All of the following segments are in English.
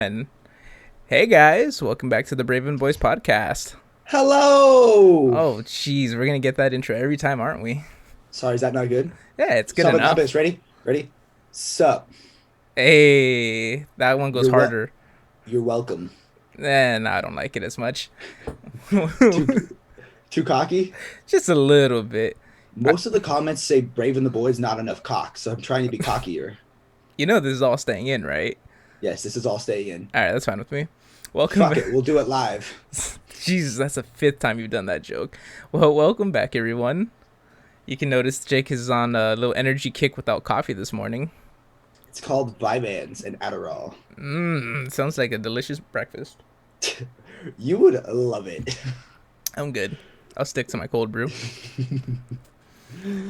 And hey guys, welcome back to the Braven Boys podcast. Hello. Oh jeez, we're gonna get that intro every time, aren't we? Sorry, is that not good? Yeah, it's good Sup and enough. compass. Ready? Ready? Sup. Hey, that one goes You're well. harder. You're welcome. And I don't like it as much. Too too cocky. Just a little bit. I, Most of the comments say "Brave and the boys not enough cock," so I'm trying to be cockier. this is all staying in, right? Yes, this is all staying in. All right, that's fine with me. Welcome Fuck back. it, we'll do it live. Jesus, that's the fifth time you've done that joke. Well, welcome back, everyone. You can notice Jake is on a little energy kick without coffee this morning. It's called Vyvanse and Adderall. Sounds like a delicious breakfast. You would love it. I'm good. I'll stick to my cold brew.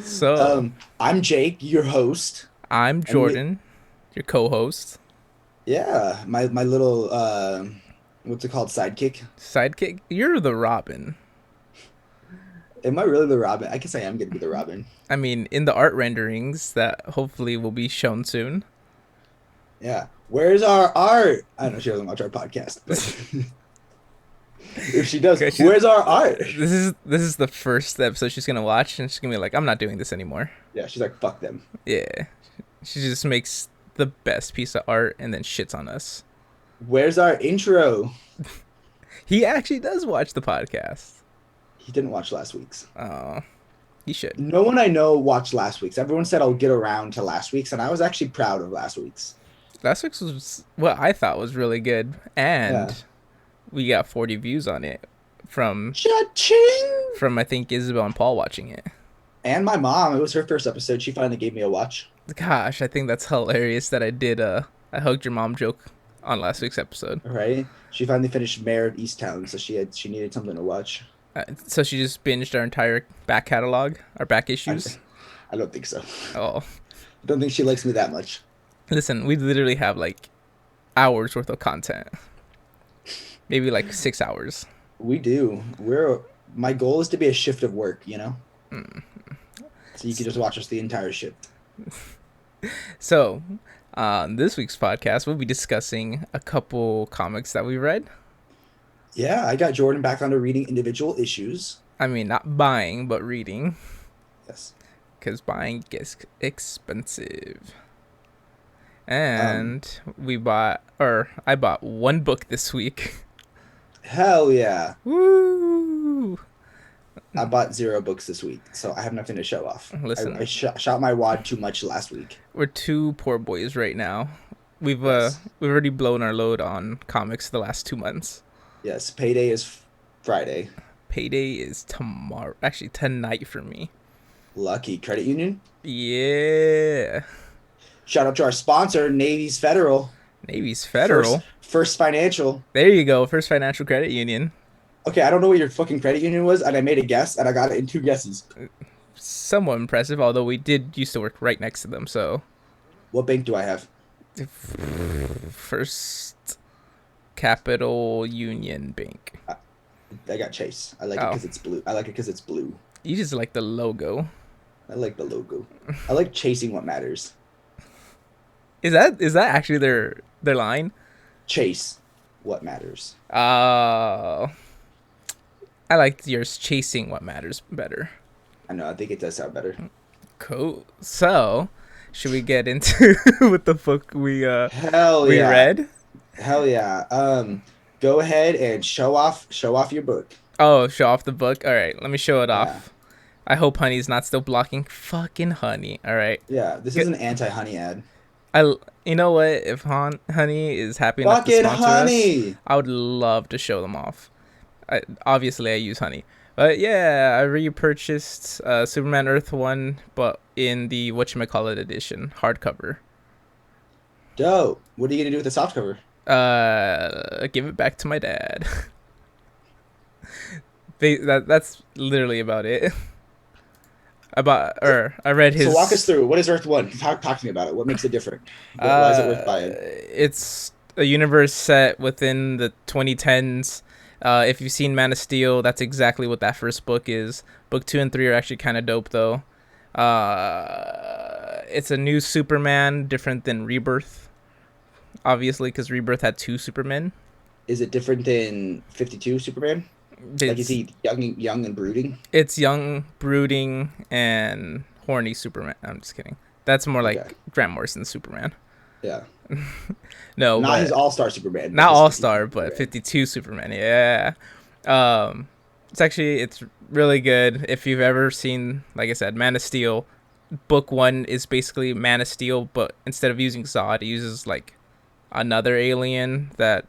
So, I'm Jake, your host, I'm and Jordan, your co-host, yeah, my little what's it called, sidekick. sidekick. You're the Robin. Am I really the Robin? I guess I am gonna be the Robin. I mean, in the art renderings that hopefully will be shown soon. Yeah. Where's our art? I know she doesn't watch our podcast, but if she does, Okay, where's our art? this is the first episode she's gonna watch, and she's gonna be like, "I'm not doing this anymore." Yeah, she's like, fuck them. Yeah, she just makes the best piece of art and then shits on us. Where's our intro? He actually does watch the podcast. He didn't watch last week's. Oh, he should. No one I know watched last week's. Everyone said I'll get around to last week's, and I was actually proud of last week's. Last week's was what I thought was really good, Yeah. and we got 40 views on it from Cha-ching! I think Isabel and Paul watching it. And my mom, it was her first episode. She finally gave me a watch. Gosh, I think that's hilarious that I did I hugged your mom joke on last week's episode. Right? She finally finished Mayor of Easttown, so she needed something to watch. So she just binged our entire back catalog, our back issues. I don't think so. Oh, I don't think she likes me that much. listen, we literally have like hours worth of content, maybe like 6 hours. We do. My goal is to be a shift of work, you know? So you can just watch us the entire shift. So, on this week's podcast, we'll be discussing a couple comics that we read. Yeah, I got Jordan back onto reading individual issues. I mean, not buying, but reading, Yes. because buying gets expensive. And I bought one book this week. Hell yeah. Woo! I bought 0 books this week, so I have nothing to show off. Listen. I shot my wad too much last week. We're two poor boys right now. We've Yes. we've already blown our load on comics the last 2 months. Yes, payday is Friday. Payday is tomorrow. Actually, tonight for me. Lucky Credit Union. Yeah. Shout out to our sponsor, Navy's Federal. Navy's Federal. First Financial. There you go. First Financial Credit Union. Okay, I don't know what your fucking credit union was, and I made a guess, and I got it in 2 guesses. Somewhat impressive, although we did used to work right next to them. So, What bank do I have? First Capital Union Bank. I got Chase. I like it Oh. because it's blue. I like it because it's blue. You just like the logo. I like the logo. I like chasing what matters. Is that actually their line? Chase what matters. I like yours, chasing what matters better. I know. I think it does sound better. Cool. So, should we get into with the book we Hell we yeah. read? Hell yeah. Go ahead and show off your book. Oh, show off the book. All right, let me show it Yeah. off. I hope Honey's not still blocking. Fucking Honey. All right. Yeah, this is an anti-honey ad. You know what? If Honey is happy enough to Fucking sponsor honey. us, I would love to show them off. Obviously, I use Honey, but yeah, I repurchased Superman Earth 1, but in the whatchamacallit edition, hardcover. Dope. What are you gonna do with the softcover? Give it back to my dad. That's literally about it. I read his. So walk us through. What is Earth One? Talk to me about it. What makes it different? Why is it worth buying? It's a universe set within the 2010s. If you've seen Man of Steel, that's exactly what that first book is. Book 2 and 3 are actually kind of dope, though. It's a new Superman, different than Rebirth. obviously, because Rebirth had two Supermen. Is it different than 52 Superman? Like, is It's he young and brooding? it's young, brooding, and horny Superman. I'm just kidding. That's more Okay, like Grant Morrison's Superman. yeah. No, Not his but All Star Superman, but not his All 52 Star, but Superman. 52 Superman. Yeah. Um, it's really good. If you've ever seen, like I said, Man of Steel, book one is basically Man of Steel, but instead of using Zod, it uses like another alien that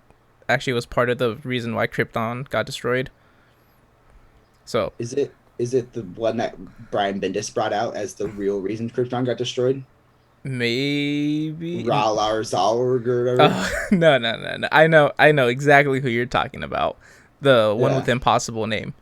actually was part of the reason why Krypton got destroyed. So Is it the one that Brian Bendis brought out as the real reason Krypton got destroyed? maybe. Ra'lar Zalrog or whatever. Oh no. I know exactly who you're talking about. The one with Yeah, the impossible name.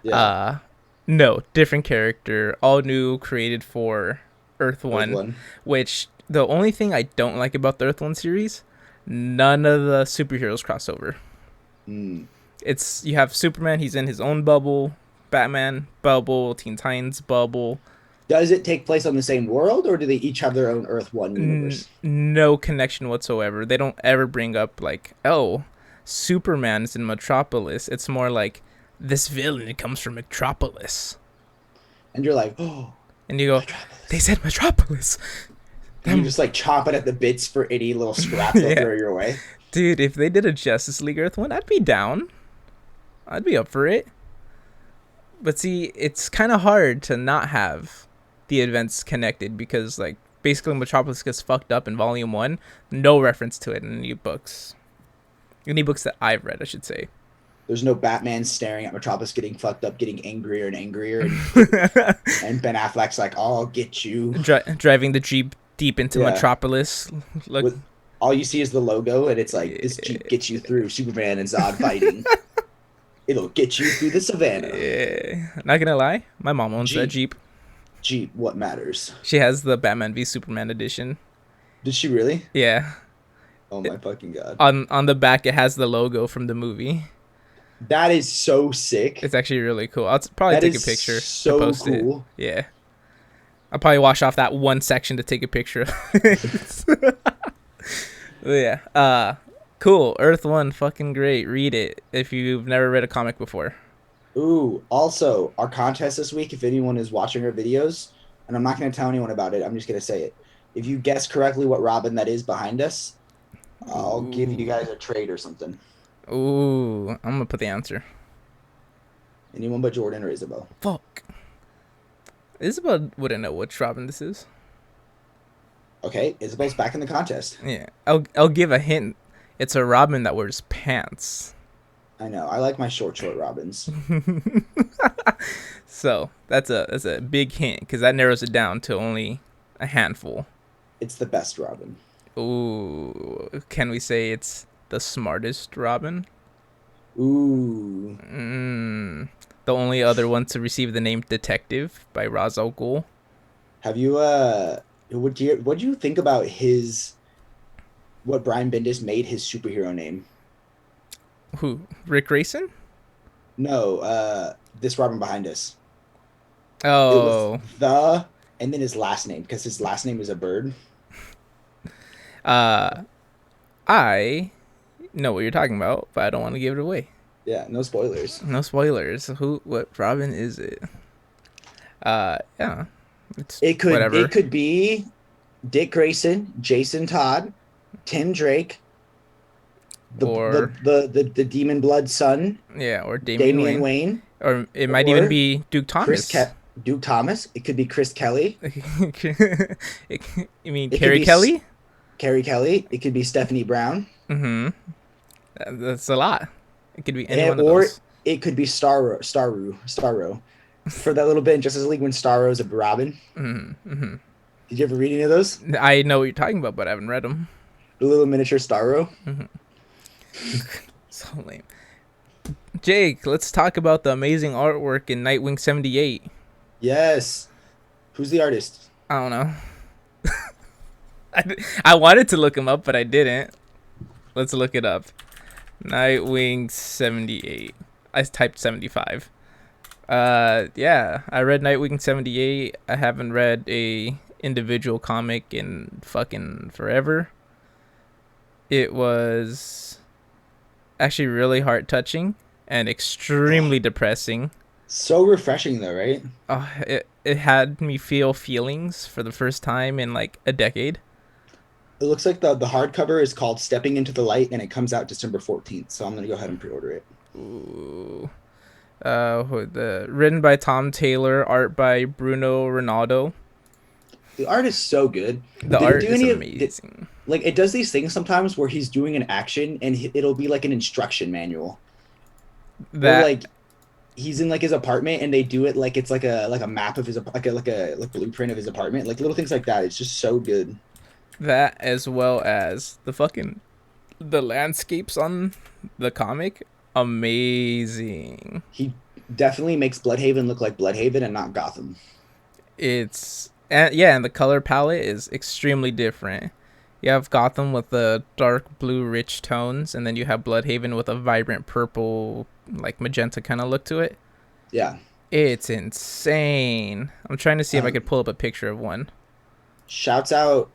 yeah. Uh no, different character, all new, created for Earth Earth 1, One. which the only thing I don't like about the Earth 1 series, none of the superheroes cross over. Mm. It's you have Superman, he's in his own bubble, Batman bubble, Teen Titans bubble. Does it take place on the same world, or do they each have their own Earth One universe? No connection whatsoever. They don't ever bring up like, oh, Superman's in Metropolis. It's more like this villain comes from Metropolis, And you're like, oh, and you go, they Metropolis. said Metropolis. And you're Them, just like chomping at the bits for any little scrap they'll yeah, throw your way. dude. If they did a Justice League Earth one, I'd be down. I'd be up for it. But see, it's kind of hard to not have the events connected because, like, basically Metropolis gets fucked up in Volume One. No reference to it in any books. Any books that I've read, I should say. There's no Batman staring at Metropolis getting fucked up, getting angrier and angrier, and Ben Affleck's like, oh, "I'll get you." Driving the Jeep deep into Yeah, Metropolis. Look, with all you see is the logo, and it's like, "This Jeep gets you through." Superman and Zod fighting. It'll get you through the savannah. not gonna lie, my mom owns that Jeep, Jeep. Jeep, what matters? She has the Batman v Superman edition. Did she really? Yeah, Oh my fucking god. on the back it has the logo from the movie. That is so sick. It's actually really cool. I'll probably That take a is picture to so post it. cool. Yeah, I'll probably wash off that one section to take a picture of it. But yeah. Cool. Earth One, fucking great. Read it if you've never read a comic before. Ooh, also, our contest this week, if anyone is watching our videos, and I'm not going to tell anyone about it, I'm just going to say it. If you guess correctly what Robin that is behind us, I'll give you guys a trade or something. Ooh, I'm gonna put the answer. Anyone but Jordan or Isabel. Fuck. Isabel wouldn't know which Robin this is. Okay, Isabel's back in the contest. Yeah, I'll give a hint. It's a Robin that wears pants. I know. I like my short Robins. So that's a big hint because that narrows it down to only a handful. It's the best Robin. Ooh, can we say it's the smartest Robin? Ooh. The only other one to receive the name Detective by Ra's al Ghul. Have you what do you think about what Brian Bendis made his superhero name? Who? Rick Grayson? No, this Robin behind us. It was Oh, and then his last name, because his last name is a bird. I know what you're talking about, but I don't want to give it away. Yeah, no spoilers. No spoilers. What Robin is it? Yeah, it's whatever. It could be Dick Grayson, Jason Todd, Tim Drake, Or the Demon Blood son, yeah, or Damian Wayne. Wayne, Or it might even or be Duke Thomas. Duke Thomas. It could be Chris Kelly. You mean It could Carrie be Kelly? Carrie Kelly. It could be Stephanie Brown. Mm-hmm. That's a lot. It could be any one of Or those. it could be Starro for that little bit in Justice League when Starro's a Robin. Mm-hmm. Did you ever read any of those? I know what you're talking about, but I haven't read them. The little miniature Starro. So lame. Jake, let's talk about the amazing artwork in Nightwing 78. Yes. Who's the artist? I don't know. I wanted to look him up, but I didn't. Let's look it up. Nightwing 78. I typed 75. Yeah, I read Nightwing 78. I haven't read a individual comic in fucking forever. It was actually really heart touching and Oh, extremely depressing. so refreshing though, right? It had me feel feelings for the first time in like a decade. It looks like the hardcover is called Stepping into the Light and it comes out December 14th. So I'm gonna go ahead and pre-order it. Ooh. The written by Tom Taylor, art by Bruno Ronaldo. The art is so good. The Did it art do is any of did, amazing. like it does these things sometimes where he's doing an action and it'll be like an instruction manual or That like he's in like his apartment and they do it like it's like a map of his like blueprint of his apartment, like little things like that. It's just so good. that as well as the landscapes on the comic, amazing. He definitely makes Bloodhaven look like Bloodhaven and not Gotham. It's and yeah, and the color palette is extremely different. You have Gotham with the dark blue rich tones, and then you have Bloodhaven with a vibrant purple, like magenta kind of look to it. Yeah. It's insane. I'm trying to see if I could Um, pull up a picture of one. shouts out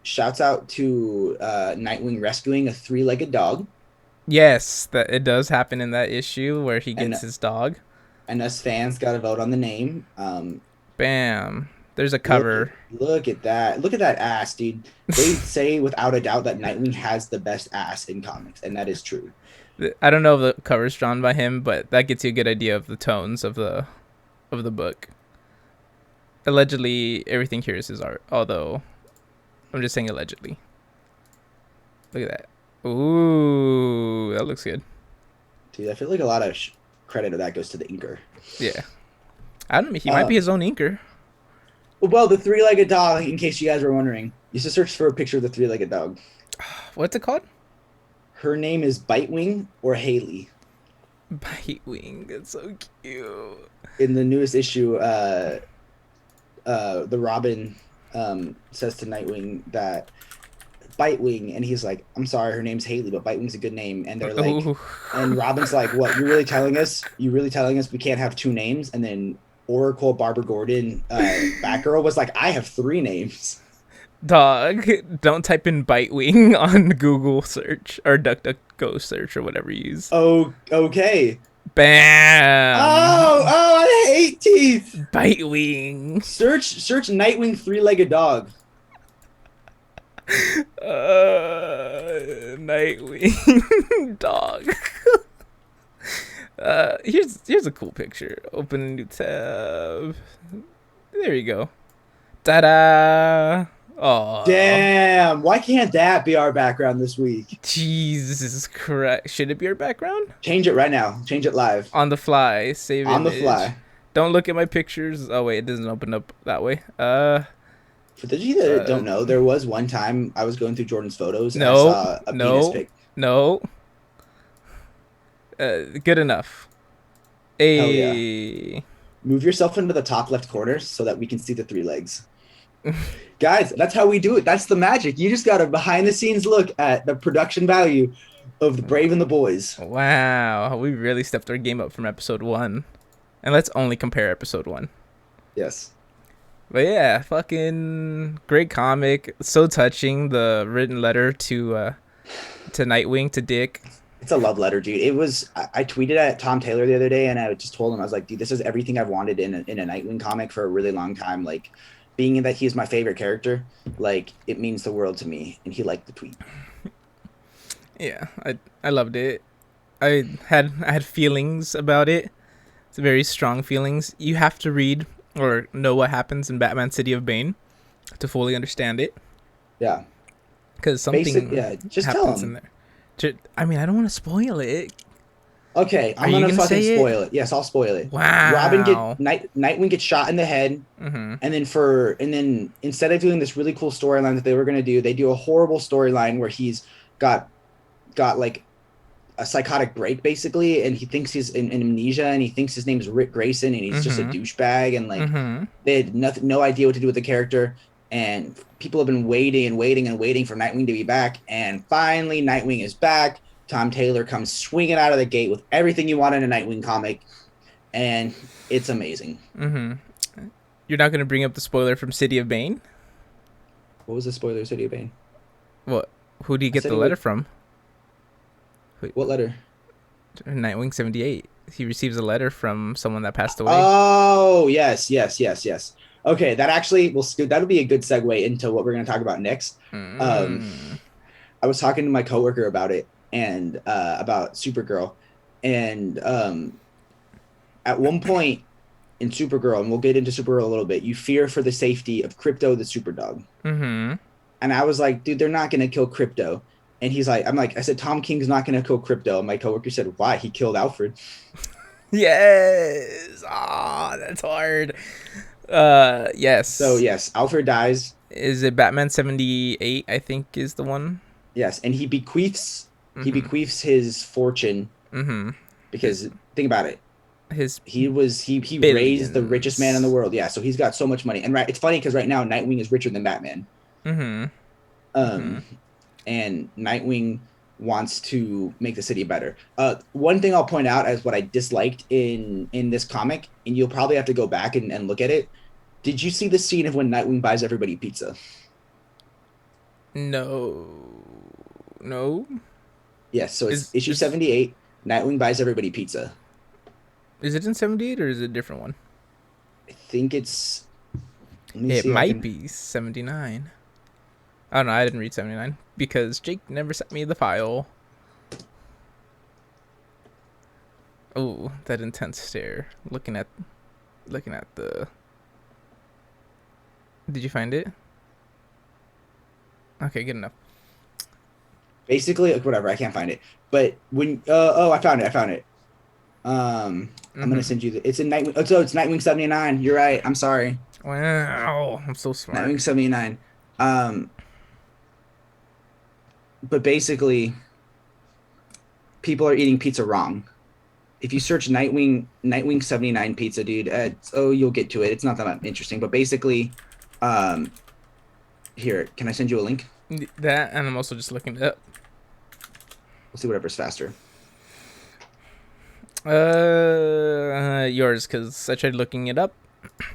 to Nightwing rescuing a three-legged dog Yes, that it does happen in that issue where he and gets his dog. us fans got to vote on the name. Bam. There's a cover. Look at that. Look at that ass, dude. They say without a doubt that Nightwing has the best ass in comics, and that is true. I don't know if the cover's drawn by him, but that gets you a good idea of the tones of the book. Allegedly, everything here is his art. Although, I'm just saying allegedly. Look at that. Ooh, that looks good. Dude, I feel like a lot of credit of that goes to the inker. Yeah. I don't know. He might Uh, be his own inker. well, the three-legged dog, in case you guys were wondering, you should search for a picture of the three-legged dog. What's it called? Her name is Bitewing or Haley. Nightwing. It's so cute. In the newest issue, the Robin says to Nightwing that Bitewing, and he's like, "I'm sorry, her name's Haley, but Bitewing's a good name." And they're like, Ooh. and Robin's like, "What? You're really telling us? You really telling us we can't have two names?" And then Oracle Barbara Gordon, Batgirl was like, "I have three names." Dog. Don't type in Bitewing on Google search or DuckDuckGo search or whatever you use. Oh, okay. Bam. I hate teeth. Bitewing. Search Nightwing three-legged dog. Nightwing dog. Here's a cool picture. Open a new tab. There you go. Ta-da! Oh, Damn, why can't that be our background this week? Jesus Christ! Should it be our background? Change it right now. Change it live. On the fly, save On the image. fly. Don't look at my pictures. Oh wait, it doesn't open up that way. For those of you that Uh, don't know, there was one time I was going through Jordan's photos and I no, saw a penis no, pic. no. Good enough. Hell yeah. A Move yourself into the top left corner so that we can see the three legs. Guys, that's how we do it. That's the magic. You just got a behind the scenes look at the production value of the Brave and the Boys. wow, we really stepped our game up from episode 1. And let's only compare episode 1. Yes. But yeah, fucking great comic. So touching, the written letter to Nightwing, to Dick. It's a love letter, dude. It was. I tweeted at Tom Taylor the other day, and I just told him I was like, "Dude, this is everything I've wanted in a Nightwing comic for a really long time. Like, being that he's my favorite character, like it means the world to me." And he liked the tweet. Yeah, I loved it. I had feelings about it. It's very strong feelings. You have to read or know what happens in Batman City of Bane to fully understand it, Yeah, because basic. something Yeah, just tell happens in him. there. I mean, I don't want to spoil it. Okay, Are I'm you gonna gonna fucking say it? spoil it. Yes, I'll spoil it. Wow. Nightwing gets shot in the head, Mm-hmm. and then instead of doing this really cool storyline that they were gonna do, they do a horrible storyline where he's got like a psychotic break basically, and he thinks he's in amnesia, and he thinks his name is Rick Grayson, and he's just a Mm-hmm. douchebag, and like Mm-hmm. they had no idea what to do with the character, and people have been waiting and waiting and waiting for Nightwing to be back, and finally Nightwing is back. Tom Taylor comes swinging out of the gate with everything you want in a Nightwing comic, and it's amazing. Mm-hmm. You're not gonna bring up the spoiler from City of Bane? What was the spoiler, City of Bane? What? Who do you I get said the it letter was from? Wait, What letter? Nightwing 78. He receives a letter from someone that passed away. Oh, yes, yes, yes, yes. Okay, that actually will that'll be a good segue into what we're going to talk about next. Um, Mm. I was talking to my coworker about it and about Supergirl, and at one point in Supergirl, and we'll get into Supergirl a little bit, you fear for the safety of Crypto the Superdog. Mm-hmm. And I was like, dude, they're not going to kill Crypto. And he's like, I said, Tom King's not going to kill Crypto. And my coworker said, why? He killed Alfred. Yes. Ah, that's hard. So, Yes. yes, Alfred dies. Is it Batman 78? I think is the one. Yes. And he Mm-hmm. bequeaths his fortune Mm-hmm. His because think about it. his He raised the richest man in the billions. world. Yeah. So he's got so much money. And right, it's funny because right now Nightwing is richer than Batman. Mm-hmm. Mm-hmm. Um, and Nightwing wants to make the city better. One thing I'll point out as what I disliked in this comic, and you'll probably have to go back and look at it. Did you see the scene of when Nightwing buys everybody pizza? No. No. Yes, so it's issue Is 78. Nightwing buys everybody pizza. is it in 78 or is it a different one? I think it's. Let me It see if I might can. be 79. I don't know. I didn't read 79 because Jake never sent me the file. Oh, that intense stare. Looking at the. Did you find it? Okay, good enough. Basically, whatever. I can't find it. But when oh, I found it. I found it. I'm gonna Mm-hmm. send you. It's in Nightwing. Oh, so it's Nightwing 79. You're right. I'm sorry. Wow, I'm so smart. Nightwing 79. Um, but basically, people are eating pizza wrong. If you search Nightwing 79 pizza, dude, you'll get to it. It's not that interesting, but basically, um, here, can I send you a link? That, and I'm also just looking it up. We'll see whatever's faster. Yours, because I tried looking it up,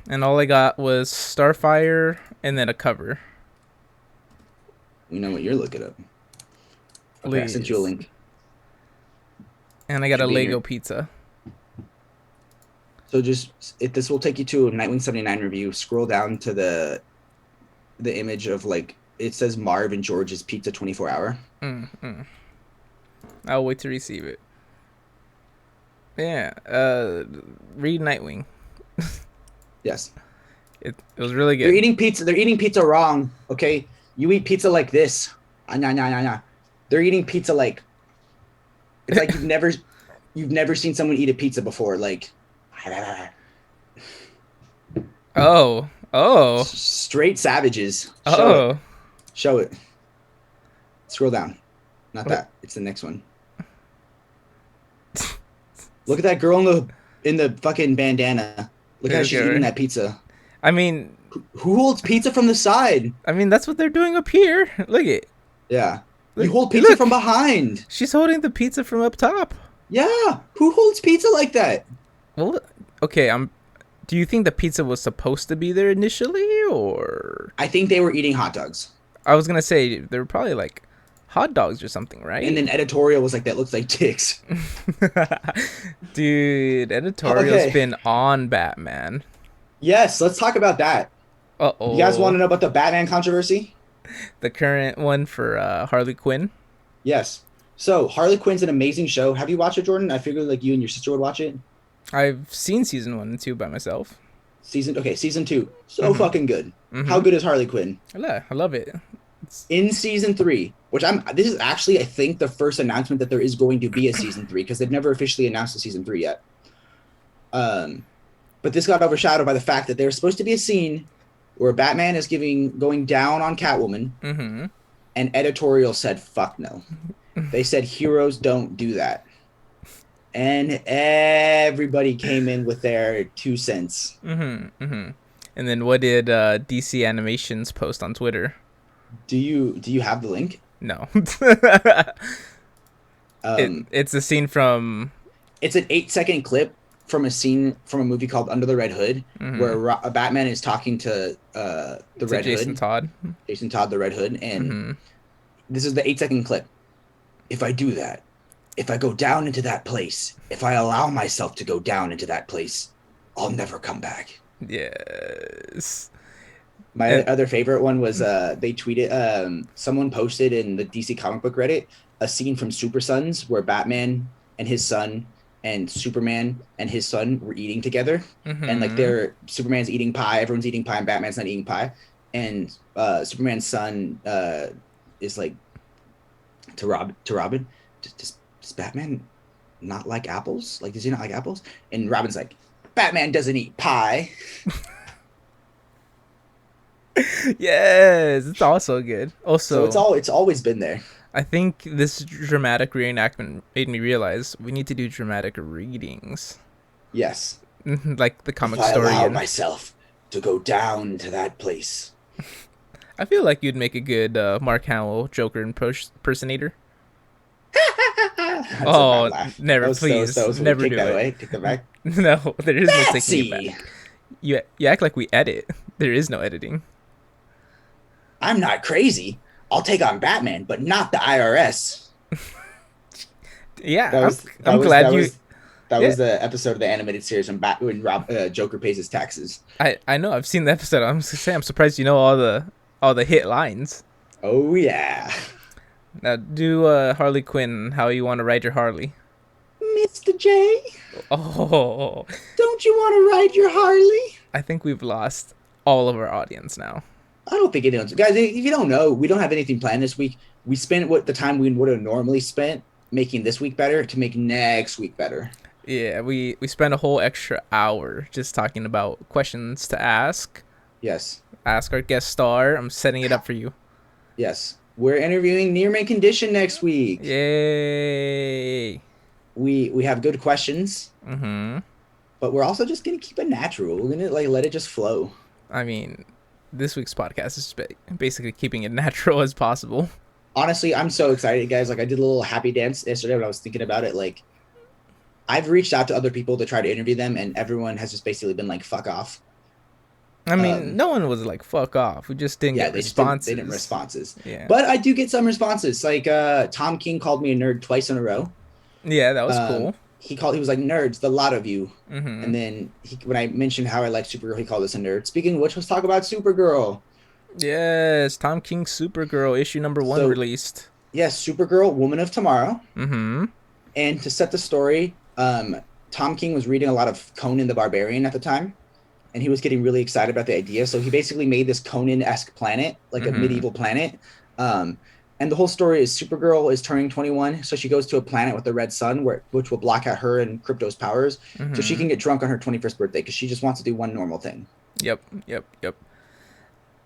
and all I got was Starfire and then a cover. We know what you're looking up. Okay, I sent you a Please. link. And I got a Should be in Lego your. pizza. So just if this will take you to a Nightwing 79 review, scroll down to the image of like it says Marv and George's Pizza 24 hour. Mm. I'll wait to receive it. Yeah. Read Nightwing. Yes. It was really They're good. eating pizza. They're eating pizza wrong. Okay, you eat pizza like this. Ah, nah, nah, nah, nah. They're eating pizza like it's like you've never seen someone eat a pizza before. Like Oh. Oh. straight savages. Show it. Oh. Show it. Scroll down. Not What? that. It's the next one. Look at that girl in the fucking bandana. Look how she's eating Okay. that pizza. I mean, Who holds pizza from the side? that's what they're doing up here. Look it. Yeah. You Look. hold pizza from Look. behind. She's holding the pizza from up top. Yeah. Who holds pizza like that? Well, okay. Do you think the pizza was supposed to be there initially, or I think they were eating hot dogs. I was gonna say they were probably like hot dogs or something, And right? then editorial was like, that looks like dicks. Dude, editorial's Okay. been on Batman. Yes, let's talk about that. Uh You guys want oh, to know about the Batman controversy? the current one for Harley Quinn. Yes. So Harley Quinn's an amazing show. Have you watched it, Jordan? I figured like you and your sister would watch it. I've seen season 1 and 2 by myself. Season two. So Mm-hmm. fucking good. How Mm-hmm. good is Harley Quinn? I love it. It's, In season three, which this is actually I think the first announcement that there is going to be a season three because they've never officially announced a season three yet. But this got overshadowed by the fact that there's supposed to be a scene where Batman is going down on Catwoman, mm-hmm. and editorial said fuck no. They said heroes don't do that. And everybody came in with their 2 cents. Mm-hmm. Mm-hmm. And then what did DC Animations post on Twitter? Do you have the link? No. Um, it's a scene from. it's an 8-second clip from a scene from a movie called Under the Red Hood, Mm-hmm. where a Batman is talking to the Red Jason Hood, Todd. Jason Todd, the Red Hood, and Mm-hmm. this is the 8-second clip. If I do that, if I go down into that place, if I allow myself to go down into that place, I'll never come back. Yes. My And other favorite one was they tweeted someone posted in the DC comic book Reddit a scene from Super Sons where Batman and his son and Superman and his son were eating together, and like mm-hmm. they're Superman's eating pie, everyone's eating pie, and Batman's not eating pie, and Superman's son is like to Robin, does Batman not like apples? Like, does he not like apples? And Robin's like, Batman doesn't eat pie. Yes, it's also good. So Also, it's always been there. I think this dramatic reenactment made me realize we need to do dramatic readings. Yes. Like the If comic I story. allow And myself to go down to that place. I feel like you'd make a good Mark Hamill Joker impersonator. That's a bad Oh, laugh. never, That please, was never take do that it. away. Take that back. No, there is no taking it Betsy! back. You act like we edit. There is no editing. I'm not crazy. I'll take on Batman, but not the IRS. Yeah, That was I'm glad you. that Yeah, was the episode of the animated series when Joker pays his taxes. I know. I've seen the episode. I'm just saying. I'm surprised you know all the hit lines. Oh yeah. Now do Harley Quinn. How you want to ride your Harley? Mr. J, Oh, don't you want to ride your Harley? I think we've lost all of our audience now. I don't think anyone's guys. If you don't know, we don't have anything planned this week. We spent what the time we would have normally spent making this week better to make next week better. Yeah, we spent a whole extra hour just talking about questions to ask. Yes, Ask our guest star. I'm setting it up for you. yes. We're interviewing Near Mint Condition next week. Yay! We have good questions, Mm-hmm. but we're also just gonna keep it natural. We're gonna like let it just flow. I mean, this week's podcast is basically keeping it natural as possible. Honestly, I'm so excited, guys. Like I did a little happy dance yesterday when I was thinking about it. Like I've reached out to other people to try to interview them, and everyone has just basically been like, "Fuck off." I mean, no one was like, fuck off. We just didn't Yeah, get responses. they didn't responses. Yeah. But I do get some responses. Like Tom King called me a nerd twice in a row. Yeah, that was cool. He was like, nerds, the lot of you. Mm-hmm. And then when I mentioned how I like Supergirl, he called us a nerd. Speaking of which, let's talk about Supergirl. Yes, Tom King's Supergirl issue number 1 So released. yes, Supergirl, Woman of Tomorrow. Mm-hmm. And to set the story, Tom King was reading a lot of Conan the Barbarian at the time, and he was getting really excited about the idea. So he basically made this Conan-esque planet, like a medieval planet. And the whole story is Supergirl is turning 21, so she goes to a planet with a red sun, which will block out her and Krypto's powers, so she can get drunk on her 21st birthday because she just wants to do one normal thing. Yep.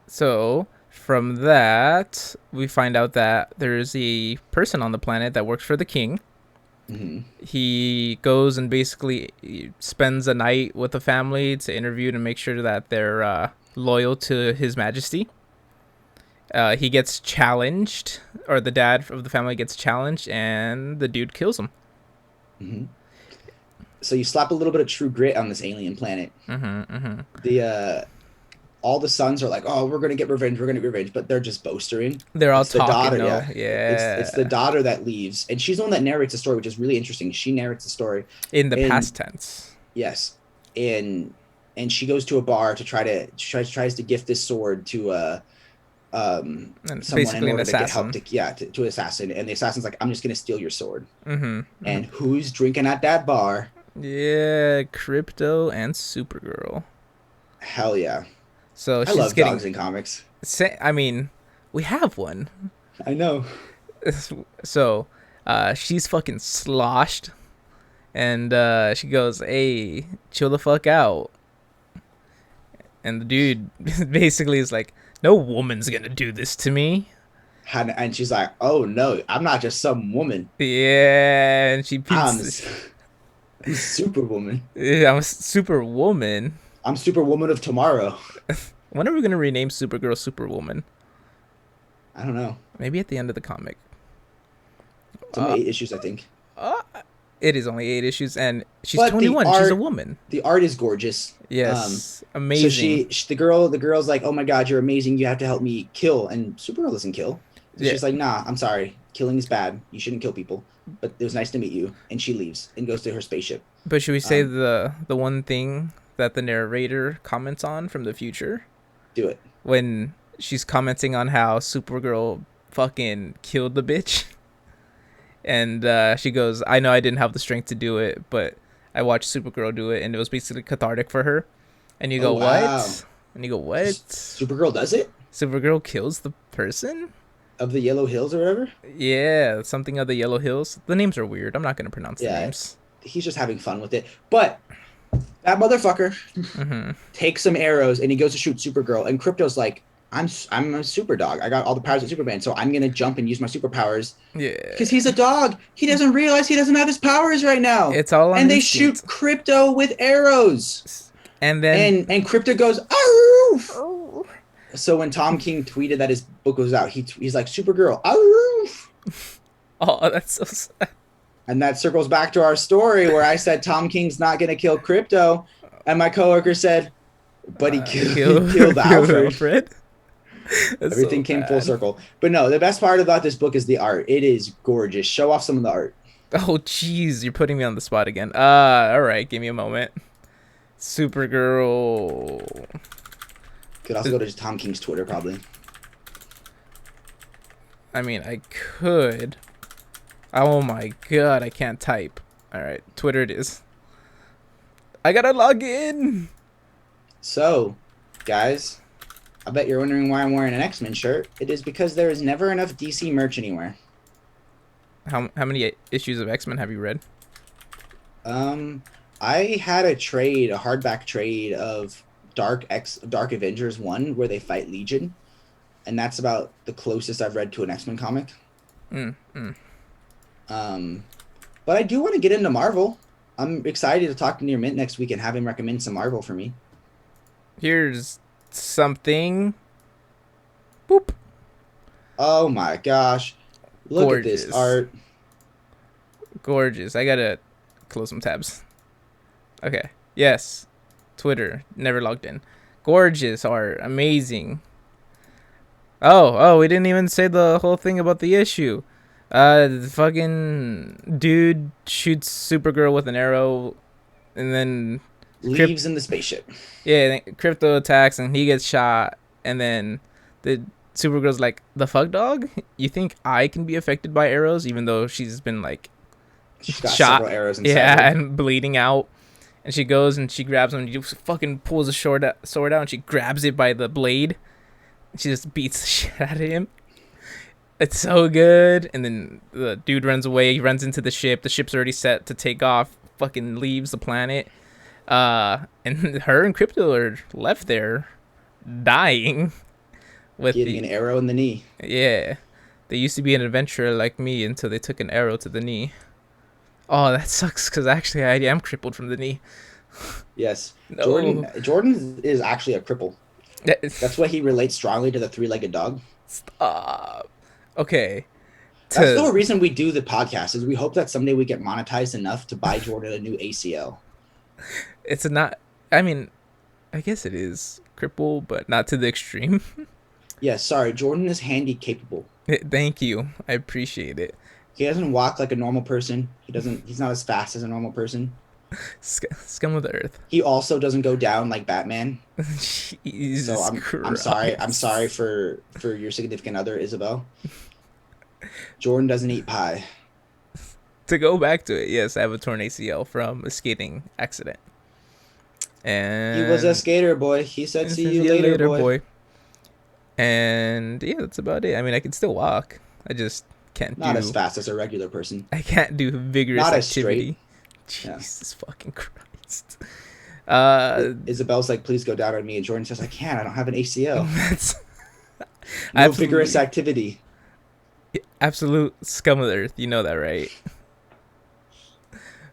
So from that, we find out that there's a person on the planet that works for the king. Mm-hmm. He goes and basically spends a night with the family to interview to make sure that they're loyal to His Majesty. He gets challenged, or the dad of the family gets challenged, and the dude kills him. Mm-hmm. So you slap a little bit of True Grit on this alien planet. The all the sons are like, "Oh, we're gonna get revenge. We're gonna get revenge," but they're just boastering. They're all It's the talking. daughter, No? yeah. It's the daughter that leaves, and she's the one that narrates the story, which is really interesting. She narrates the story In the and past tense. yes, and she goes to a bar to tries to gift this sword to And someone basically in an order to get help assassin. to assassin, and the assassin's like, "I'm just gonna steal your sword." Mm-hmm. And who's drinking at that bar? Yeah, Crypto and Supergirl. Hell yeah! So I she's love getting. dogs in comics. I mean, we have one. I know. So, she's fucking sloshed, and she goes, "Hey, chill the fuck out." And the dude basically is like, "No woman's gonna do this to me." And she's like, "Oh no, I'm not just some woman. Yeah, and she I'm, peeks. I'm Superwoman. Yeah, I'm a super woman. I'm Superwoman of tomorrow." When are we gonna rename Supergirl Superwoman? I don't know. Maybe at the end of the comic. It's only 8 issues, I think. It is only 8 issues, and she's But 21. She's a woman. The art is gorgeous. Yes, So amazing. the girl's like, "Oh my god, you're amazing. You have to help me kill." And Supergirl doesn't kill. So Yeah. she's like, "Nah, I'm sorry. Killing is bad. You shouldn't kill people. But it was nice to meet you. And she leaves and goes to her spaceship. But should we say Um, the one thing that the narrator comments on from the future do it. when she's commenting on how Supergirl fucking killed the bitch, and she goes, "I know I didn't have the strength to do it, but I watched Supergirl do it, and it was basically cathartic for her." And you Oh go, wow. "What?" And you go, "What?" Supergirl does it? Supergirl kills the person? Of the Yellow Hills or whatever? Yeah, something of the Yellow Hills. The names are weird. I'm not gonna pronounce the Yeah. names. He's just having fun with it. But that motherfucker Hmm. takes some arrows and he goes to shoot Supergirl. And Crypto's like, I'm a super dog. I got all the powers of Superman, so I'm gonna jump and use my superpowers Yeah, because he's a dog. He doesn't realize he doesn't have his powers right now. it's all on And they shoot instinct. Crypto with arrows. And then, And Crypto goes, "Aroof!" oh, So when Tom King tweeted that his book was out, he's like, Supergirl, "Aroof!" oh, that's so sad. And that circles back to our story where I said Tom King's not gonna kill Crypto, and my coworker said, but he killed Alfred. That's Everything so came full bad. circle. But no, the best part about this book is the art. It is gorgeous. Show off some of the art. Oh, jeez, you're putting me on the spot again. All right, give me a moment. Supergirl. Could also go to Tom King's Twitter probably. I mean, I could. Oh my god, I can't type. All right, Twitter it is. I gotta log in. So, guys, I bet you're wondering why I'm wearing an X-Men shirt. It is because there is never enough DC merch anywhere. How many issues of X-Men have you read? I had a hardback trade of Dark Avengers 1 where they fight Legion, and that's about the closest I've read to an X-Men comic. But I do want to get into Marvel. I'm excited to talk to Near Mint next week and have him recommend some Marvel for me. Here's something. Boop. Oh my gosh. Look at this Gorgeous. art. Gorgeous. I gotta close some tabs. Okay. Yes. Twitter. Never logged in. Gorgeous art. Amazing. Oh, we didn't even say the whole thing about the issue. The fucking dude shoots Supergirl with an arrow, and then Leaves in the spaceship. yeah, then Crypto attacks and he gets shot, and then the Supergirl's like, "The fuck, dog? You think I can be affected by arrows, even though she's been like She's got shot, several arrows inside yeah, her. and bleeding out?" And she goes and she grabs him and she fucking pulls a sword out and she grabs it by the blade. She just beats the shit out of him. It's so good. And then the dude runs away. He runs into the ship. The ship's already set to take off. Fucking leaves the planet. And her and Crypto are left there, dying. With Getting an arrow in the knee. yeah, they used to be an adventurer like me until they took an arrow to the knee. Oh, that sucks because actually I am crippled from the knee. Yes. No. Jordan is actually a cripple. That's That's why he relates strongly to the three-legged dog. stop. Okay. That's the whole reason we do the podcast is we hope that someday we get monetized enough to buy Jordan a new ACL. It's not. I mean, I guess it is cripple, but not to the extreme. Yes, sorry, Jordan is handy capable. Thank you. I appreciate it. He doesn't walk like a normal person. He's not as fast as a normal person. Scum of the earth. He also doesn't go down like Batman. Jesus So Christ. I'm sorry for your significant other, Isabel. Jordan doesn't eat pie. To go back to it, yes, I have a torn ACL from a skating accident. And He was a skater boy. He said, "See you later, boy." And yeah, that's about it. I mean, I can still walk. I just can't Not do. as fast as a regular person. I can't do vigorous Not as activity. Yeah. Jesus fucking Christ. Isabel's like, "Please go down on me," and Jordan says, "I can't. I don't have an ACL." That's No vigorous activity. absolute scum of the earth. You know that, right?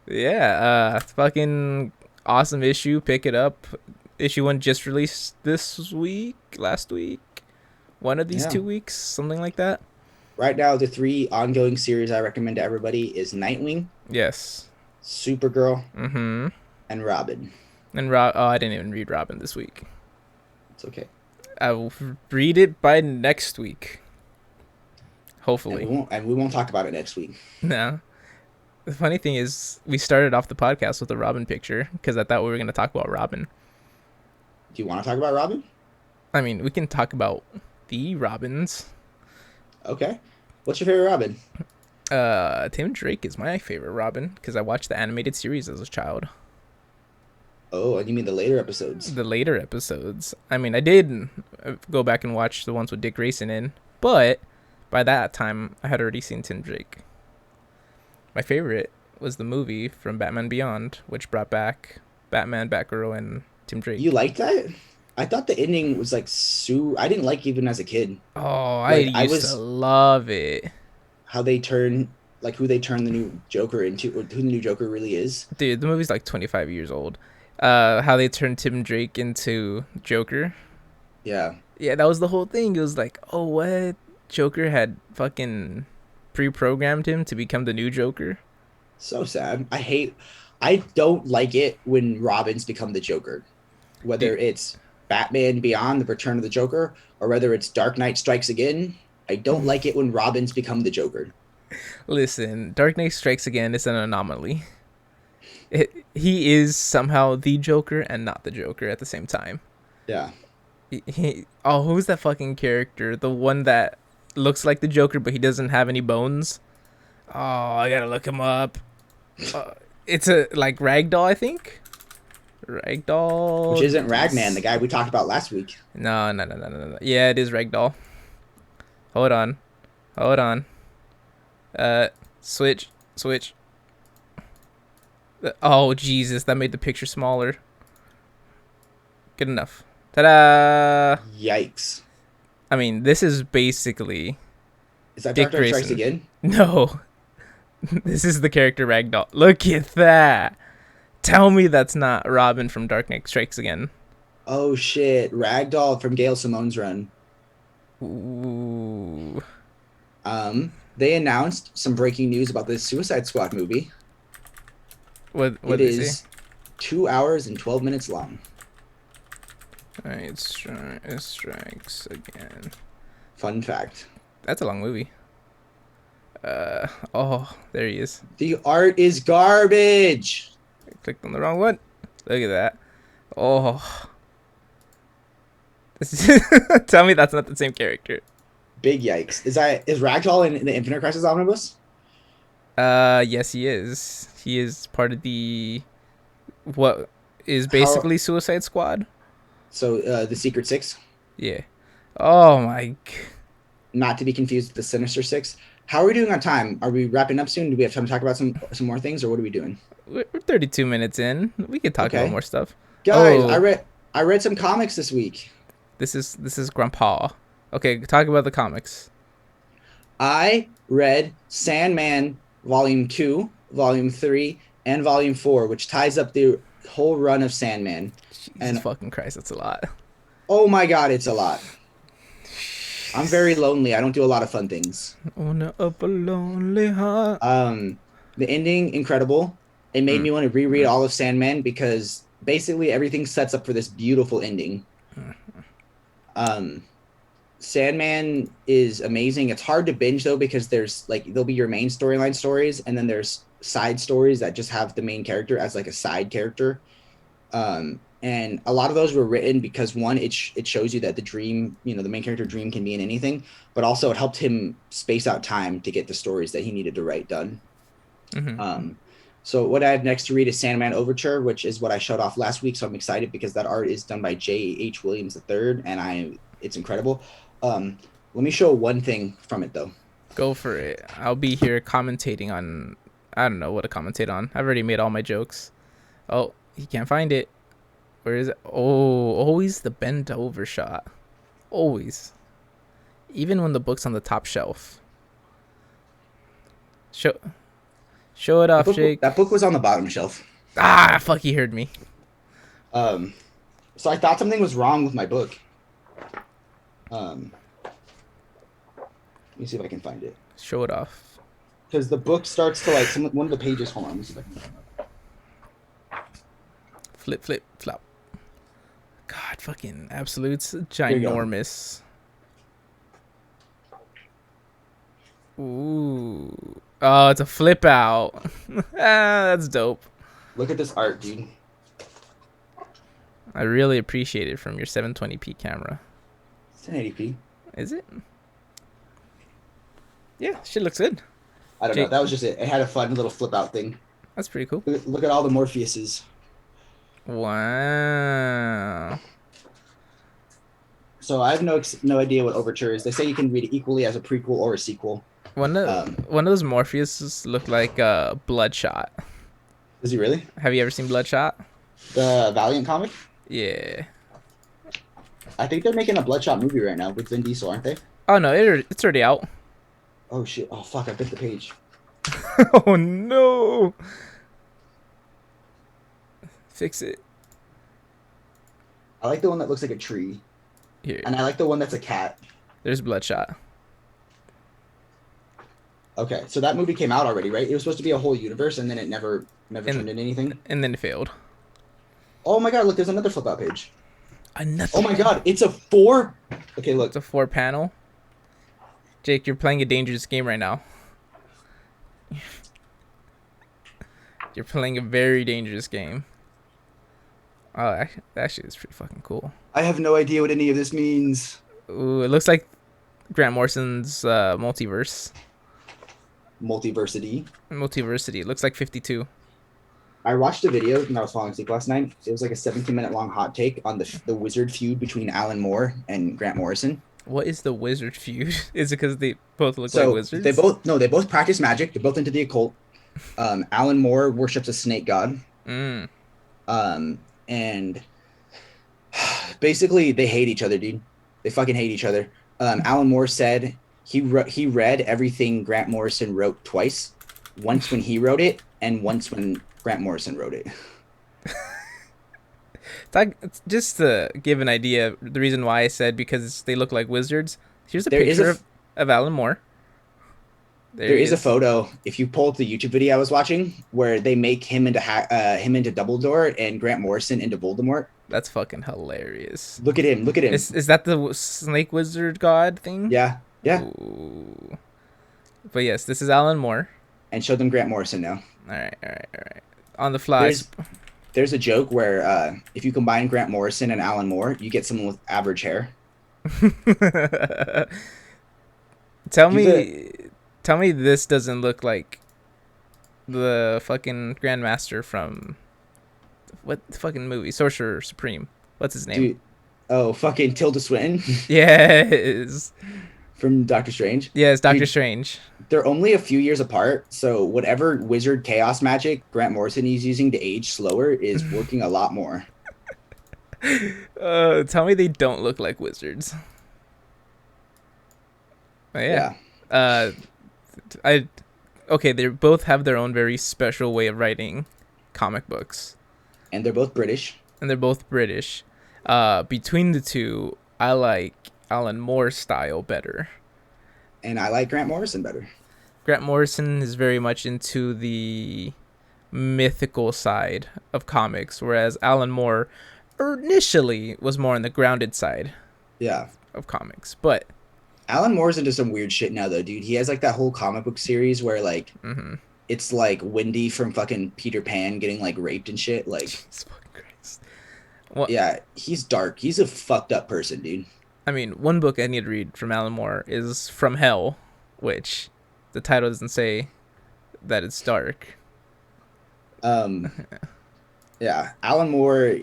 Yeah. Fucking awesome issue. Pick it up. Issue 1 just released this week, last week, one of these 2 weeks, something like that. Right now, the 3 ongoing series I recommend to everybody is Nightwing, Yes. Supergirl, Mm-hmm. and Robin. And I didn't even read Robin this week. It's okay. I will read it by next week. Hopefully. And we won't talk about it next week. No. The funny thing is, we started off the podcast with a Robin picture because I thought we were going to talk about Robin. Do you want to talk about Robin? I mean, we can talk about the Robins. Okay. What's your favorite Robin? Tim Drake is my favorite Robin because I watched the animated series as a child. Oh, and you mean the later episodes? The later episodes. I mean, I did go back and watch the ones with Dick Grayson in, but by that time, I had already seen Tim Drake. My favorite was the movie from Batman Beyond, which brought back Batman, Batgirl, and Tim Drake. You like that? I thought the ending was like I didn't like even as a kid. Oh, I Like I used to was love it. how they turn like who they turn the new Joker into, or who the new Joker really is. Dude, the movie's like 25 years old. How they turned Tim Drake into Joker. Yeah. Yeah, that was the whole thing. It was like, oh, what? Joker had fucking pre-programmed him to become the new Joker. So sad. I don't like it when Robins become the Joker. Whether Dude, it's Batman Beyond, The Return of the Joker, or whether it's Dark Knight Strikes Again. I don't like it when Robins become the Joker. listen, Dark Knight Strikes Again is an anomaly. He is somehow the Joker and not the Joker at the same time. Yeah. Who's that fucking character? The one that looks like the Joker, but he doesn't have any bones. Oh, I gotta look him up. It's a like Ragdoll, I think. Ragdoll, Which isn't Ragman, the guy we talked about last week. No. Yeah, it is Ragdoll. Hold on. Switch. Oh Jesus, that made the picture smaller. Good enough. Ta-da! Yikes. I mean, this is basically Is that Dick Dark Knight Strikes Grayson. Again? No, this is the character Ragdoll. Look at that. Tell me that's not Robin from Dark Knight Strikes Again. Oh shit. Ragdoll from Gail Simone's run. Ooh. They announced some breaking news about the Suicide Squad movie. What It did they say? is 2 hours and 12 minutes long. Alright, Strikes Again. Fun fact. That's a long movie. Oh, there he is. The art is garbage. I clicked on the wrong one. Look at that. Oh. Tell me that's not the same character. Big yikes. Is Ragdoll in the Infinite Crisis omnibus? Yes, he is. He is part of the what is basically Suicide Squad. So the Secret Six, Yeah. Oh my. not to be confused with the Sinister Six. How are we doing on time? Are we wrapping up soon? Do we have time to talk about some more things, or what are we doing? We're 32 minutes in. We could talk about more stuff. Guys, Oh. I read some comics this week. This is Grandpa. Okay, talk about the comics. I read Sandman Volume 2, Volume 3, and Volume 4, which ties up the whole run of Sandman. Jesus fucking Christ, that's a lot. Oh my god, it's a lot. I'm very lonely. I don't do a lot of fun things. On up a lonely heart. The ending, incredible. It made me want to reread all of Sandman because basically everything sets up for this beautiful ending. Sandman is amazing. It's hard to binge though because there'll be your main storyline stories and then there's side stories that just have the main character as like a side character. And a lot of those were written because one, it shows you that the dream, the main character dream can be in anything, but also it helped him space out time to get the stories that he needed to write done. Mm-hmm. So what I have next to read is Sandman Overture, which is what I showed off last week. So I'm excited because that art is done by J.H. Williams III, and it's incredible. Let me show one thing from it though. Go for it. I'll be here commentating on. I don't know what to commentate on. I've already made all my jokes. Oh, he can't find it. Where is it? Oh, always the bent over shot. Always. Even when the book's on the top shelf. Show it off, Jake. That book was on the bottom shelf. Ah, fuck, he heard me. So I thought something was wrong with my book. Let me see if I can find it. Show it off. Because the book starts to one of the pages. Hold on, let me see if I can find it. Flip, flop. God, fucking Absolute's ginormous. Ooh. Oh, it's a flip out. That's dope. Look at this art, dude. I really appreciate it from your 720p camera. It's 1080p. Is it? Yeah, shit looks good. I don't know. Jake, That was just it. It had a fun little flip out thing. that's pretty cool. Look at all the Morpheuses. Wow. So I have no idea what Overture is. They say you can read it equally as a prequel or a sequel. One of those Morpheus look like Bloodshot. Is he really? Have you ever seen Bloodshot? The Valiant comic? Yeah. I think they're making a Bloodshot movie right now with Vin Diesel, aren't they? Oh no, it's already out. Oh shit! Oh fuck! I bit the page. Oh no. Fix it. I like the one that looks like a tree, Here. and I like the one that's a cat. There's Bloodshot. Okay, so that movie came out already, right? It was supposed to be a whole universe, and then it never turned into anything. And then it failed. Oh my god! Look, there's another flip out page. Another. Oh my god! It's a 4. Okay, look. It's a 4 panel. Jake, you're playing a dangerous game right now. You're playing a very dangerous game. Oh, actually, it's pretty fucking cool. I have no idea what any of this means. Ooh, it looks like Grant Morrison's multiverse. Multiversity. Multiversity. It looks like 52. I watched a video when I was falling asleep last night. It was like a 17-minute long hot take on the wizard feud between Alan Moore and Grant Morrison. What is the wizard feud? Is it because they both look So like wizards? they both practice magic. They're both into the occult. Alan Moore worships a snake god. Mm. And basically they hate each other, dude. They fucking hate each other. Alan Moore said he read everything Grant Morrison wrote twice. Once when he wrote it, and once when Grant Morrison wrote it. Just to give an idea, the reason why I said because they look like wizards. Here's a There is picture of Alan Moore. There is a photo, if you pull up the YouTube video I was watching, where they make him into Dumbledore and Grant Morrison into Voldemort. That's fucking hilarious. Look at him. Look at him. Is that the snake wizard god thing? Yeah. Yeah. Ooh. But yes, this is Alan Moore. And show them Grant Morrison now. All right. On the fly. There's a joke where if you combine Grant Morrison and Alan Moore, you get someone with average hair. Tell me this doesn't look like the fucking Grandmaster from what fucking movie? Sorcerer Supreme. What's his name? Dude, fucking Tilda Swinton. Yes. From Doctor Strange. Yeah, it's Doctor Strange. They're only a few years apart, so whatever wizard chaos magic Grant Morrison is using to age slower is working a lot more. Tell me they don't look like wizards. Oh, yeah. Okay, they both have their own very special way of writing comic books. And they're both British. Between the two, I like Alan Moore's style better. And I like Grant Morrison better. Grant Morrison is very much into the mythical side of comics, whereas Alan Moore initially was more on the grounded side of comics. But Alan Moore's into some weird shit now, though, dude. He has like that whole comic book series where like it's like Wendy from fucking Peter Pan getting like raped and shit. Like, Jesus fucking Christ. Well, yeah, he's dark. He's a fucked up person, dude. I mean, one book I need to read from Alan Moore is From Hell, which the title doesn't say that it's dark. Yeah, Alan Moore,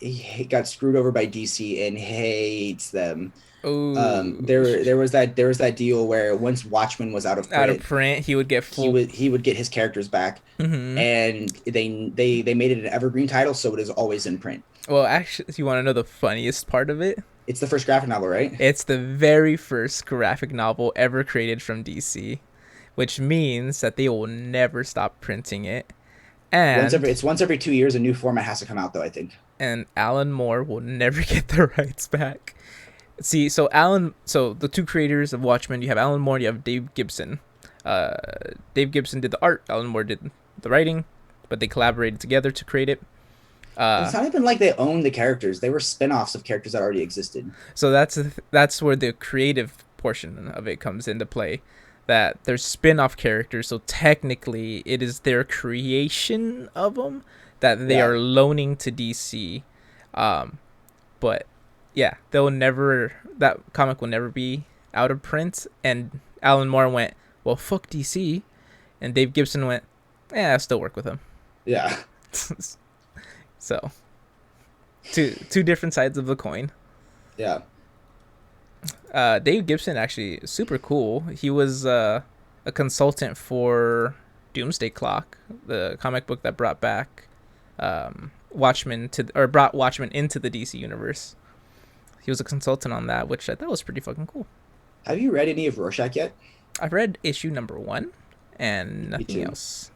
he got screwed over by DC and hates them. Ooh. There was that deal where once Watchmen was out of print, he would get he would get his characters back, and they made it an evergreen title, so it is always in print. Well, actually, you want to know the funniest part of it? It's the first graphic novel, right? It's the very first graphic novel ever created from DC, which means that they will never stop printing it. And once every 2 years, a new format has to come out, though, I think. And Alan Moore will never get the rights back. See, so the two creators of Watchmen, you have Alan Moore, you have Dave Gibson. Dave Gibson did the art, Alan Moore did the writing, but they collaborated together to create it. It's not even like they owned the characters; they were spin-offs of characters that already existed. So that's where the creative portion of it comes into play. that there's spin-off characters, so technically it is their creation of them that they Yeah. are loaning to DC. Um, but yeah, they'll never that comic will never be out of print. And Alan Moore went, well, fuck DC, and Dave Gibson went, yeah, I still work with him. Yeah. So two different sides of the coin. Yeah. Dave Gibson actually super cool. He was a consultant for Doomsday Clock, the comic book that brought back Watchmen brought Watchmen into the DC universe. He was a consultant on that, which I thought was pretty fucking cool. Have you read any of Rorschach yet? I've read issue number 1 and Me nothing too. else.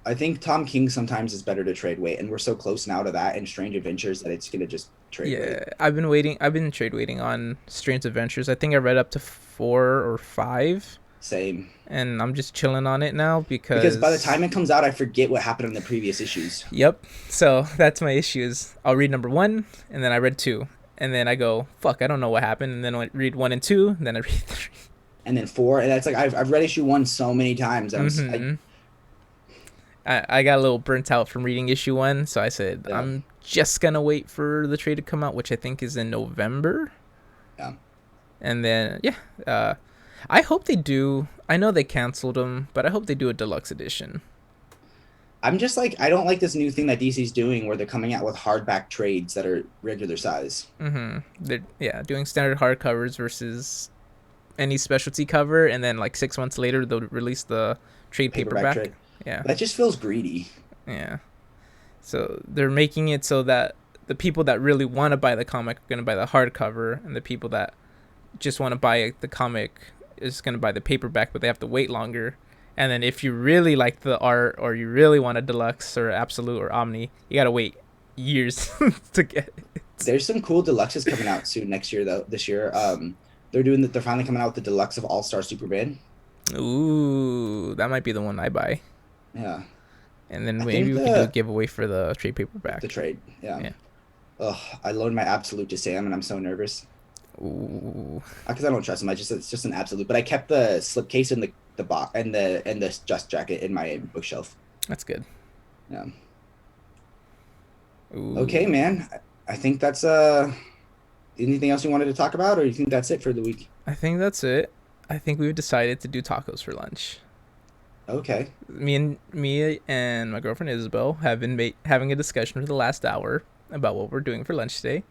I think Tom King sometimes is better to trade weight, and we're so close now to that and Strange Adventures that it's gonna just trade weight. Yeah, I've been waiting. I've been trade waiting on Strange Adventures. I think I read up to 4 or 5, Same. and I'm just chilling on it now Because by the time it comes out, I forget what happened in the previous issues. Yep. So that's my issues. I'll read number 1, and then I read 2, and then I go, fuck, I don't know what happened, and then I read 1 and 2, and then I read 3. And then 4, and that's like I've read issue 1 so many times. I got a little burnt out from reading issue 1, so I said Yeah. I'm just gonna wait for the trade to come out, which I think is in November. Yeah. And then I hope they do. I know they canceled them, but I hope they do a deluxe edition. I'm just like I don't like this new thing that DC's doing where they're coming out with hardback trades that are regular size. They're doing standard hardcovers versus any specialty cover, and then like 6 months later they'll release the trade paperback. Trade. Yeah. That just feels greedy. Yeah. So they're making it so that the people that really want to buy the comic are going to buy the hardcover, and the people that just want to buy the comic is going to buy the paperback, but they have to wait longer. And then if you really like the art, or you really want a deluxe or absolute or omni, you got to wait years to get it. There's some cool deluxes coming out soon next year though. This year, they're finally coming out with the deluxe of All Star Superman. Ooh, that might be the one I buy. Yeah. And then maybe we can do a giveaway for the trade paperback. The trade. Yeah. Yeah. Ugh, I loaned my absolute to Sam, and I'm so nervous. Ooh. Because I don't trust him. It's just an absolute. But I kept the slipcase and the box and the dust jacket in my bookshelf. That's good. Yeah. Ooh. Okay, man. I think that's anything else you wanted to talk about, or you think that's it for the week? I think that's it. I think we've decided to do tacos for lunch. Okay. Me and my girlfriend Isabel have been having a discussion for the last hour about what we're doing for lunch today,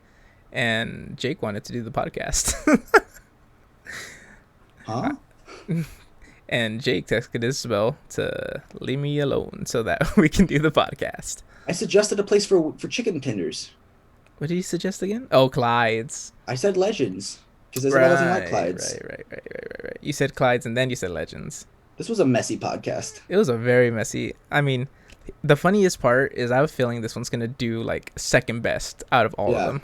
and Jake wanted to do the podcast. Huh? And Jake texted Isabel to leave me alone so that we can do the podcast. I suggested a place for chicken tenders. What did you suggest again? Oh, Clyde's. I said Legends because Isabel doesn't like Clyde's. Right. You said Clyde's and then you said Legends. This was a messy podcast. It was a very messy. I mean, the funniest part is I have a feeling this one's gonna do like second best out of all of them,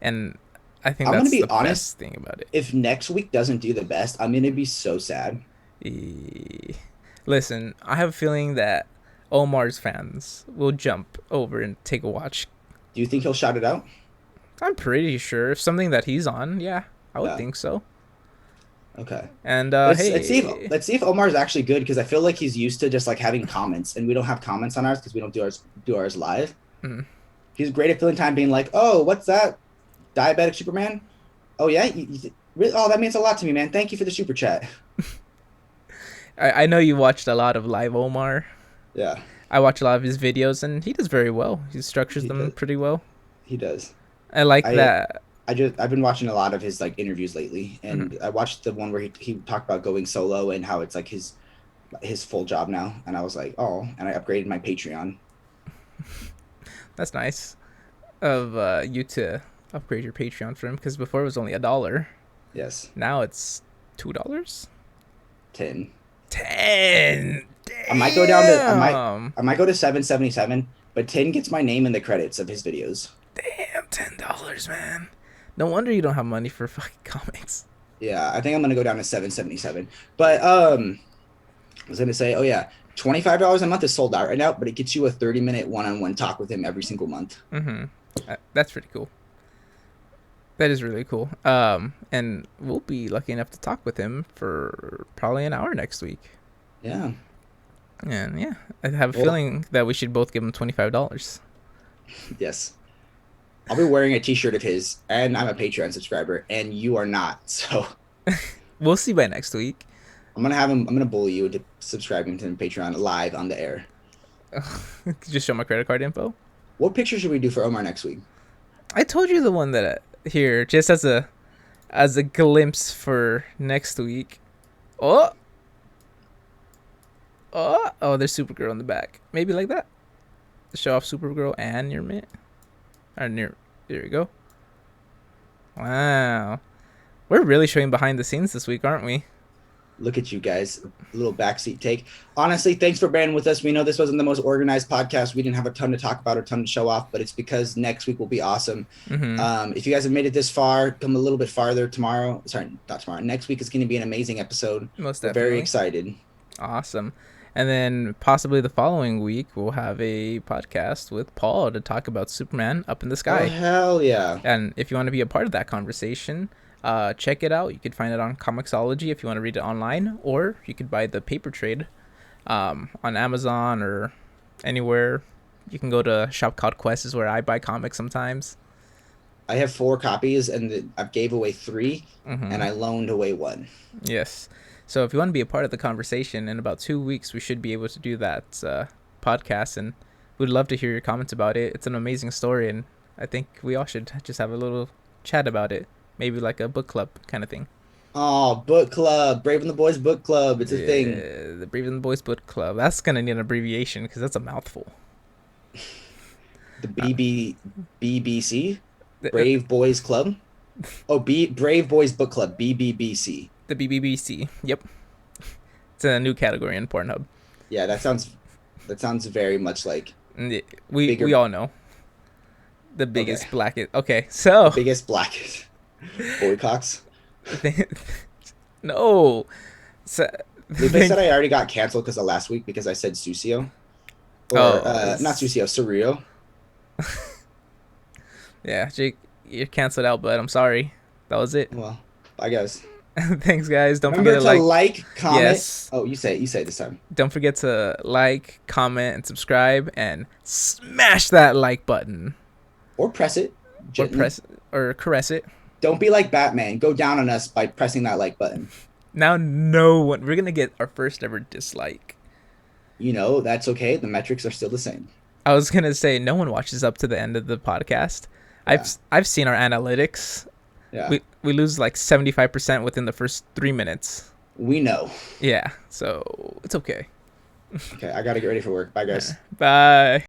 and I think I'm that's gonna be the honest, best thing about it. If next week doesn't do the best, I'm gonna be so sad. Listen, I have a feeling that Omar's fans will jump over and take a watch. Do you think he'll shout it out? I'm pretty sure if something that he's on, yeah, I would think so. Okay. And let's see if Omar's actually good, because I feel like he's used to just like having comments, and we don't have comments on ours because we don't do ours live. Mm-hmm. He's great at filling time, being like, "Oh, what's that? Diabetic Superman? Oh yeah, oh that means a lot to me, man. Thank you for the super chat." I know you watched a lot of live Omar. Yeah. I watch a lot of his videos, and he does very well. He structures them pretty well. He does. I like that. I've been watching a lot of his like interviews lately, and I watched the one where he talked about going solo and how it's like his full job now, and I was like, oh, and I upgraded my Patreon. That's nice of you to upgrade your Patreon for him, because before it was only $1. Yes. Now it's $2. 10. 10. Damn. I might go down to I might go to $7.77, but 10 gets my name in the credits of his videos. Damn, $10, man. No wonder you don't have money for fucking comics. Yeah, I think I'm gonna go down to $7.77. But I was gonna say, oh yeah, $25 a month is sold out right now, but it gets you a 30-minute one-on-one talk with him every single month. Mm-hmm. That's pretty cool. That is really cool. And we'll be lucky enough to talk with him for probably an hour next week. Yeah. And yeah, I have a Well, feeling that we should both give him $25. yes. I'll be wearing a T-shirt of his, and I'm a Patreon subscriber, and you are not. So We'll see by next week. I'm gonna have him. I'm gonna bully you into subscribing to Patreon live on the air. Just show my credit card info. What picture should we do for Omar next week? I told you the one that here just as a glimpse for next week. Oh, oh, there's Supergirl in the back. Maybe like that. To show off Supergirl and your man. Or near. There you go. Wow, we're really showing behind the scenes this week, aren't we? Look at you guys, a little backseat take. Honestly, thanks for bearing with us. We know this wasn't the most organized podcast. We didn't have a ton to talk about or a ton to show off, but it's because next week will be awesome. If you guys have made it this far, come a little bit farther tomorrow. Sorry, not tomorrow. Next week is going to be an amazing episode. Most We're definitely. very excited. Awesome. And then possibly the following week we'll have a podcast with Paul to talk about Superman up in the Oh, sky. hell yeah. And if you want to be a part of that conversation, check it out. You could find it on Comixology if you want to read it online, or you could buy the paper trade on Amazon or anywhere. You can go to a shop called Quest, is where I buy comics sometimes. I have 4 copies, and I gave away 3, and I loaned away 1. Yes. So if you want to be a part of the conversation, in about 2 weeks, we should be able to do that podcast, and we'd love to hear your comments about it. It's an amazing story, and I think we all should just have a little chat about it. Maybe like a book club kind of thing. Oh, book club. Brave and the Boys book club. It's a thing. The Brave and the Boys Book Club. That's going to need an abbreviation because that's a mouthful. The Uh, BBC, the, Brave Boys Club. Oh, Brave Boys Book Club, BBBC. the BBBC. Yep. It's a new category in Pornhub. Yeah, that sounds very much like We all know. The biggest, Okay. blackest. Okay, so. biggest blackest boycocks. No. So, They said I already got canceled because of last week because I said Susio. Or, not Susio, Surreal. Yeah, Jake, you're canceled out, but I'm sorry. That was it. Well, I guess. Thanks, guys. Don't Remember forget to to like, comment. Yes. Oh, you say it this time. Don't forget to like, comment, and subscribe, and smash that like button. Or press it. Or or caress it. Don't be like Batman. Go down on us by pressing that like button. Now, no one. We're gonna get our first ever dislike. You know, that's okay. The metrics are still the same. I was gonna say no one watches up to the end of the podcast. Yeah. I've seen our analytics. Yeah. We lose like 75% within the first 3 minutes. We know. Yeah, so it's okay. Okay, I got to get ready for work. Bye, guys. Bye.